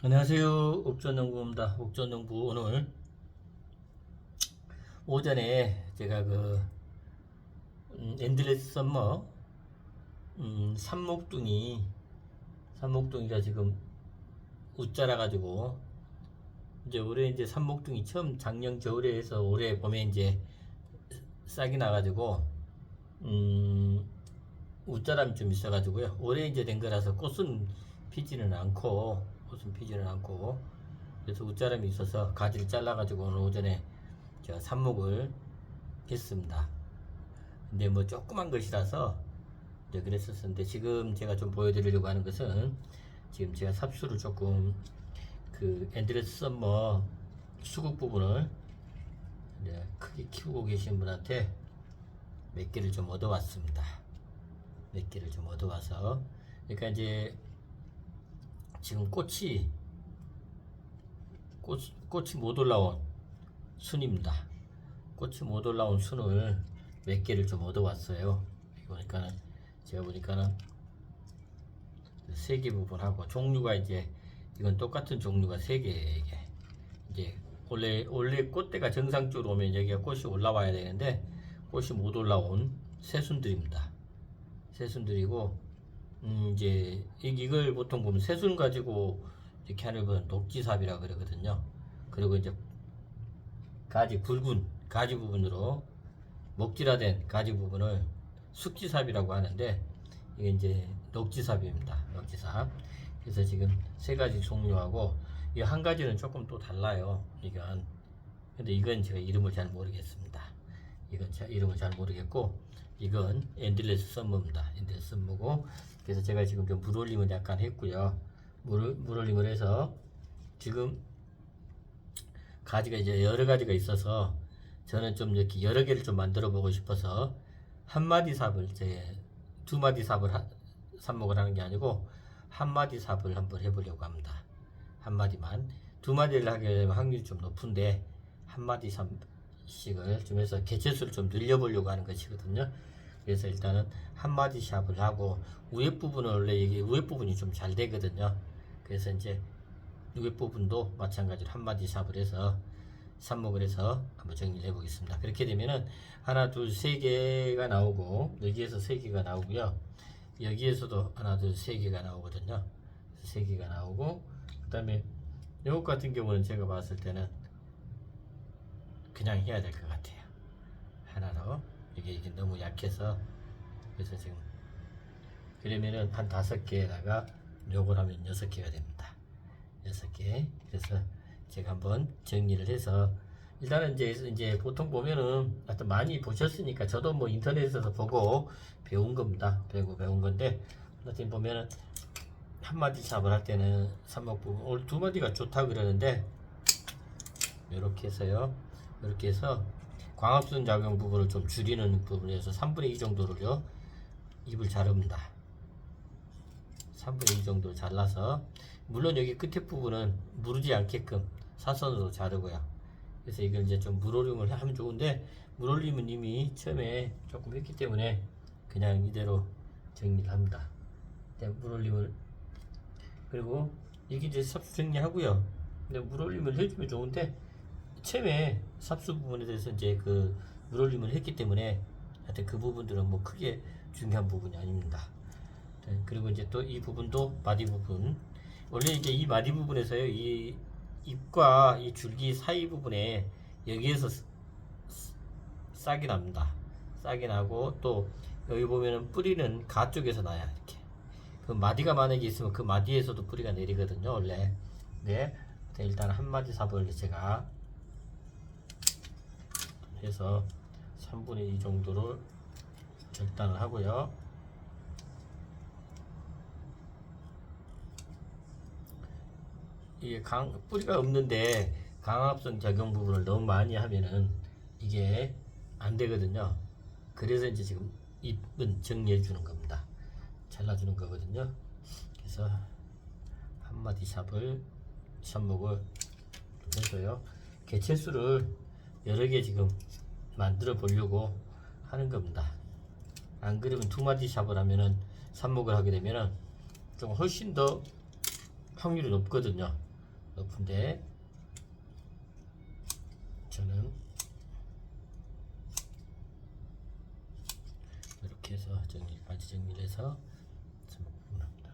안녕하세요. 옥전농부입니다. 옥전농부 오늘 오전에 제가 엔드레스 썸머 삽목둥이가 지금 웃자라 가지고 이제 올해 이제 삽목둥이 처음 작년 겨울에 해서 올해 봄에 이제 싹이 나가지고 웃자람이 좀 있어가지고요. 올해 이제 된 거라서 꽃은 피지는 않고 그래서 웃자람이 있어서 가지를 잘라가지고 오늘 오전에 제가 삽목을 했습니다. 근데 뭐 조그만 것이라서 이제 그랬었는데 지금 제가 좀 보여드리려고 하는 것은 지금 제가 삽수를 조금 엔드레스 썸머 수국 부분을 이제 크게 키우고 계신 분한테 몇 개를 좀 얻어왔습니다. 몇 개를 좀 얻어와서 그러니까 이제 지금 꽃이 못 올라온 순입니다. 꽃이 못 올라온 순을 몇 개를 좀 얻어왔어요. 제가 보니까는 세 개 부분하고 종류가 이제 이건 똑같은 종류가 세 개. 이게 이제 원래 꽃대가 정상적으로 오면 여기가 꽃이 올라와야 되는데 꽃이 못 올라온 새순들입니다. 새순들이고 이제 이걸 보통 보면 새순 가지고 이렇게 하는 건 녹지삽이라 그러거든요. 그리고 이제 굵은 가지 부분으로 목질화된 가지 부분을 숙지삽이라고 하는데 이게 이제 녹지삽입니다. 녹지삽. 그래서 지금 세 가지 종류하고 이 한 가지는 조금 또 달라요. 근데 이건 제가 이름을 잘 모르겠습니다. 이름을 잘 모르겠고 이건 엔드레스 썸머입니다. 엔드레스 썸머고 그래서 제가 지금 좀 물올림을 약간 했고요. 물올림을 해서 지금 가지가 이제 여러 가지가 있어서 저는 좀 이렇게 여러 개를 좀 만들어 보고 싶어서 한 마디 삽을 두 마디 삽을 삽목을 하는 게 아니고 한 마디 삽을 한번 해보려고 합니다. 한 마디만 두 마디를 하게 되면 확률이 좀 높은데 한 마디 삽씩을 좀 해서 개체수를 좀 늘려보려고 하는 것이거든요. 그래서 일단은 한 마디 삽을 하고 위에 부분은 원래 이게 위에 부분이 좀 잘 되거든요. 그래서 이제 위에 부분도 마찬가지로 한 마디 삽을 해서 삽목을 해서 한번 정리를 해 보겠습니다. 그렇게 되면은 하나 둘 세 개가 나오고 여기에서 세 개가 나오고요. 여기에서도 하나 둘 세 개가 나오거든요. 세 개가 나오고 그 다음에 이것 같은 경우는 제가 봤을 때는 그냥 해야 될 것 같아요. 하나로 이게 너무 약해서 그래서 지금 그러면은 한 5개에다가 요걸 하면 6개가 됩니다. 6개. 그래서 제가 한번 정리를 해서 일단은 이제 보통 보면은 하여튼 많이 보셨으니까 저도 뭐 인터넷에서 보고 배운 겁니다. 배운 건데 하여튼 보면은 한 마디 삽을 할 때는 삽목 부분 오늘 두 마디가 좋다 그러는데 이렇게 해서요. 이렇게 해서 광합선 작용 부분을 좀 줄이는 부분에서 3분의 2 정도를요. 잎을 자릅니다. 3분의 2 정도 잘라서 물론 여기 끝에 부분은 무르지 않게끔 사선으로 자르고요. 그래서 이걸 이제 좀 물올림을 하면 좋은데 물올림은 이미 처음에 조금 했기 때문에 그냥 이대로 정리를 합니다. 물올림을 그리고 이게 이제 삽수 정리하고요. 근데 물올림을 해주면 좋은데 처음에 삽수 부분에 대해서 이제 물올림을 했기 때문에 하여튼 그 부분들은 뭐 크게 중요한 부분이 아닙니다. 그리고 이제 또 이 부분도 마디 부분 원래 이제 이 마디 부분에서요 이 잎과 이 줄기 사이 부분에 여기에서 싹이 납니다. 싹이 나고 또 여기 보면은 뿌리는 가 쪽에서 나요. 이렇게 그 마디가 만약에 있으면 그 마디에서도 뿌리가 내리거든요. 원래 네 일단 한 마디 삽을 제가 해서 3분의 2 정도를 절단을 하고요. 이게 뿌리가 없는데 강압성 작용 부분을 너무 많이 하면은 이게 안 되거든요. 그래서 이제 지금 잎은 정리해 주는 겁니다. 잘라주는 거거든요. 그래서 한 마디 삽목을 해서요. 개체수를 여러 개 지금 만들어 보려고 하는 겁니다. 안 그러면 두 마디 삽을 하면은 삽목을 하게 되면은 좀 훨씬 더 확률이 높거든요. 높은데 저는 이렇게 해서 정리를 해서 합니다.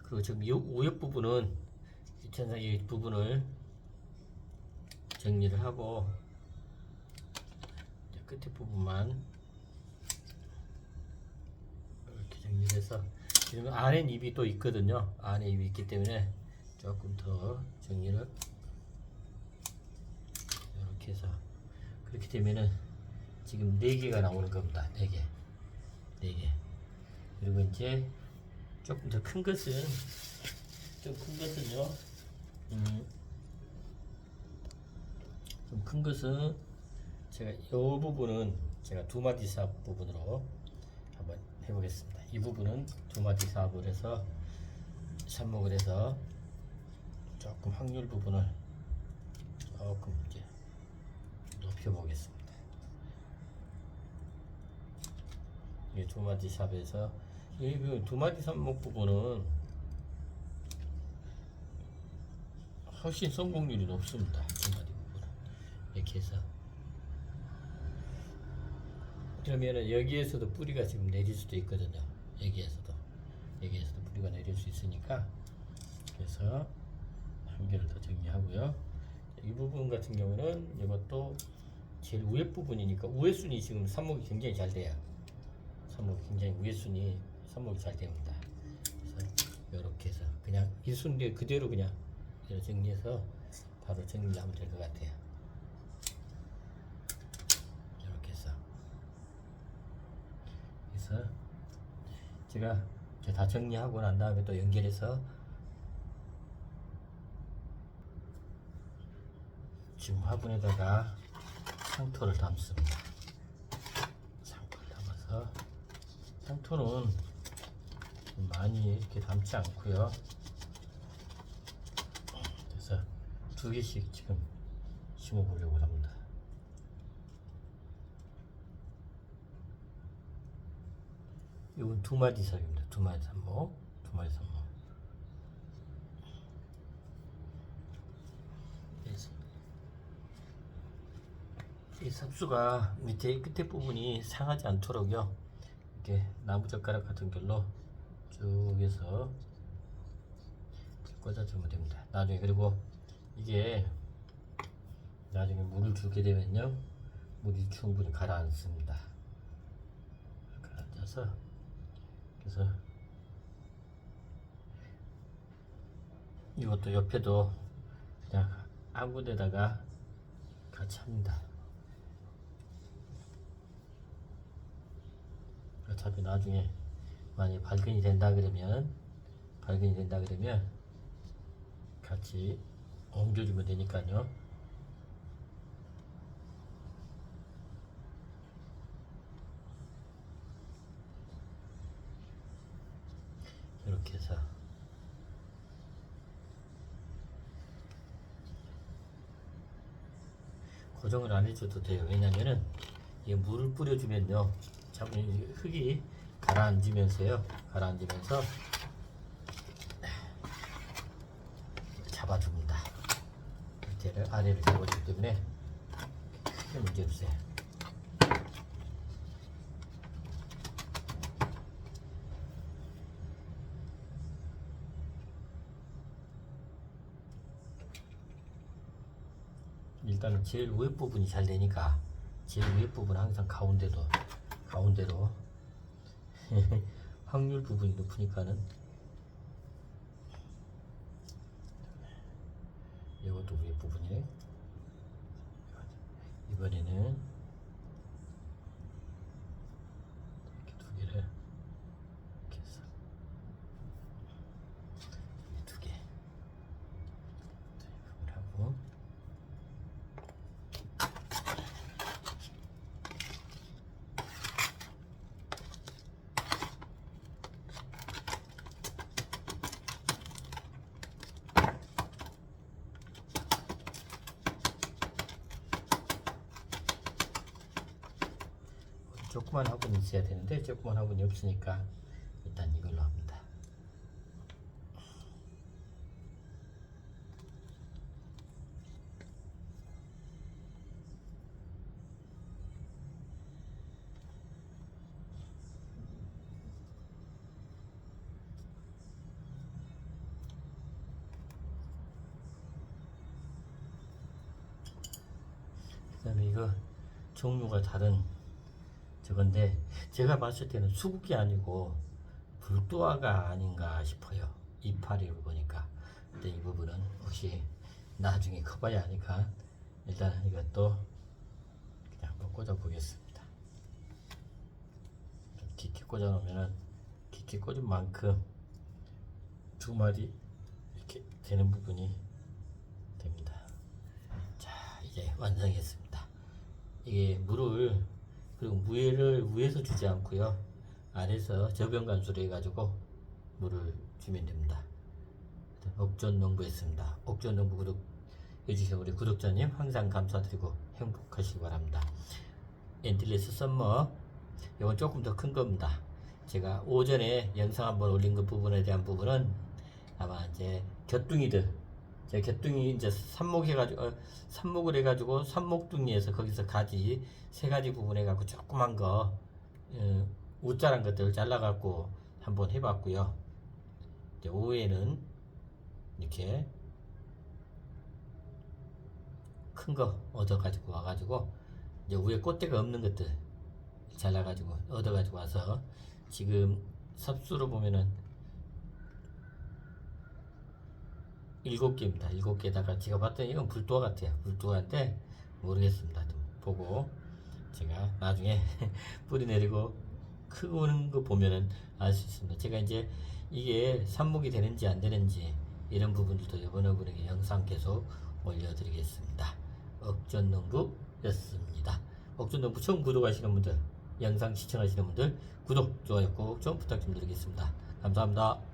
그리고 지금 이 우옆 부분은 이 부분을 정리를 하고 끝에 부분만 이렇게 정리를 해서, 지금 안에 입이 또 있거든요. 안에 입이 있기 때문에 조금 더 정리를 이렇게 해서, 그렇게 되면은 지금 4개가 나오는 겁니다. 4개. 그리고 이제 조금 더 큰 것은, 좀 큰 것은 제가 이 부분은 제가 두 마디 사업 부분으로 한번 해보겠습니다. 이 부분은 두 마디 사업을 해서 삽목을 해서 조금 확률 부분을 조금 이제 높여보겠습니다. 이 두 마디 삽에서 이 두 마디 삽목 부분은 훨씬 성공률이 높습니다. 두 마디 부분은 이렇게 해서, 그러면은 여기에서도 뿌리가 지금 내릴 수도 있거든요. 여기에서도 뿌리가 내릴 수 있으니까, 그래서 한 개를 더 정리하고요. 이 부분 같은 경우는 이것도 제일 위에 부분이니까 우회순이 지금 삽목이 굉장히 잘 돼요. 삽목이 굉장히 우회순이 삽목이 잘 됩니다. 그래서 이렇게 해서 그냥 이 순대 그대로 그냥 정리해서 바로 정리를 하면 될 것 같아요. 이렇게 해서 제가 이제 다 정리하고 난 다음에 또 연결해서 지금 화분에다가 상토를 담습니다. 상토를 담아서, 상토는 많이 이렇게 담지 않고요. 그래서 2개씩 지금 심어 보려고 합니다. 이건 두 마디 삽입니다. 두 마디 삽목. 이 삽수가 밑에 끝에 부분이 상하지 않도록요, 이렇게 나무젓가락 같은 걸로 쭉 해서 꽂아주면 됩니다. 나중에, 그리고 이게 나중에 물을 주게 되면요, 물이 충분히 가라앉습니다. 가라앉아서, 그래서 이것도 옆에도 그냥 아무 데다가 같이 합니다. 어차피 나중에 만약에 발근이 된다 그러면 같이 옮겨주면 되니까요. 이렇게 해서 고정을 안 해줘도 돼요. 왜냐면은 이 물을 뿌려주면요, 자꾸 흙이 가라앉으면서 잡아줍니다. 밑에를 아래를 잡아주기 때문에 크게 문제 없어요. 일단은 제일 위에 부분이 잘 되니까, 제일 위에 부분 항상 가운데로 확률 부분이 높으니까는 이것도 위에 부분이, 이번에는 이렇게 두 개를 이렇게 해서 두 개 하고, 조그만 화분이 있어야 되는데 조그만 화분이 없으니까 일단 이걸로 합니다. 이거 종류가 다른 저건데 제가 봤을 때는 수국이 아니고 불도화가 아닌가 싶어요. 이파리를 보니까. 근데 이 부분은 혹시 나중에 커봐야 하니까 일단 이것도 그냥 한번 꽂아 보겠습니다. 깊게 꽂아 놓으면은 깊게 꽂은 만큼 두 마리 이렇게 되는 부분이 됩니다. 자, 이제 완성했습니다. 이게 물을 그리고 무예를 위에서 주지 않고요, 아래서 저변관수로 해가지고 물을 주면 됩니다. 옥전농부였습니다. 옥전농부 구독해주신 우리 구독자님 항상 감사드리고 행복하시기 바랍니다. 엔틸리스 썸머, 이건 조금 더 큰 겁니다. 제가 오전에 영상 한번 올린 그 부분에 대한 부분은 아마 이제 곁둥이들, 제 곁둥이 이제 삽목을 해가지고 삽목둥이에서 거기서 가지 세 가지 부분 해갖고 조그만 거 우짜란 것들 잘라갖고 한번 해봤고요. 이제 오후에는 이렇게 큰 거 얻어가지고 와가지고 이제 위에 꽃대가 없는 것들 잘라가지고 얻어가지고 와서 지금 삽수로 보면은 7개입니다. 7개다가 제가 봤더니 이건 불도화 같아요. 불도화인데 모르겠습니다. 좀 보고 제가 나중에 뿌리 내리고 크는 거 보면은 알 수 있습니다. 제가 이제 이게 삽목이 되는지 안 되는지 이런 부분들도 이번에 영상 계속 올려드리겠습니다. 옥전농부였습니다. 옥전농부 처음 구독하시는 분들, 영상 시청하시는 분들 구독, 좋아요 꼭 좀 부탁 좀 드리겠습니다. 감사합니다.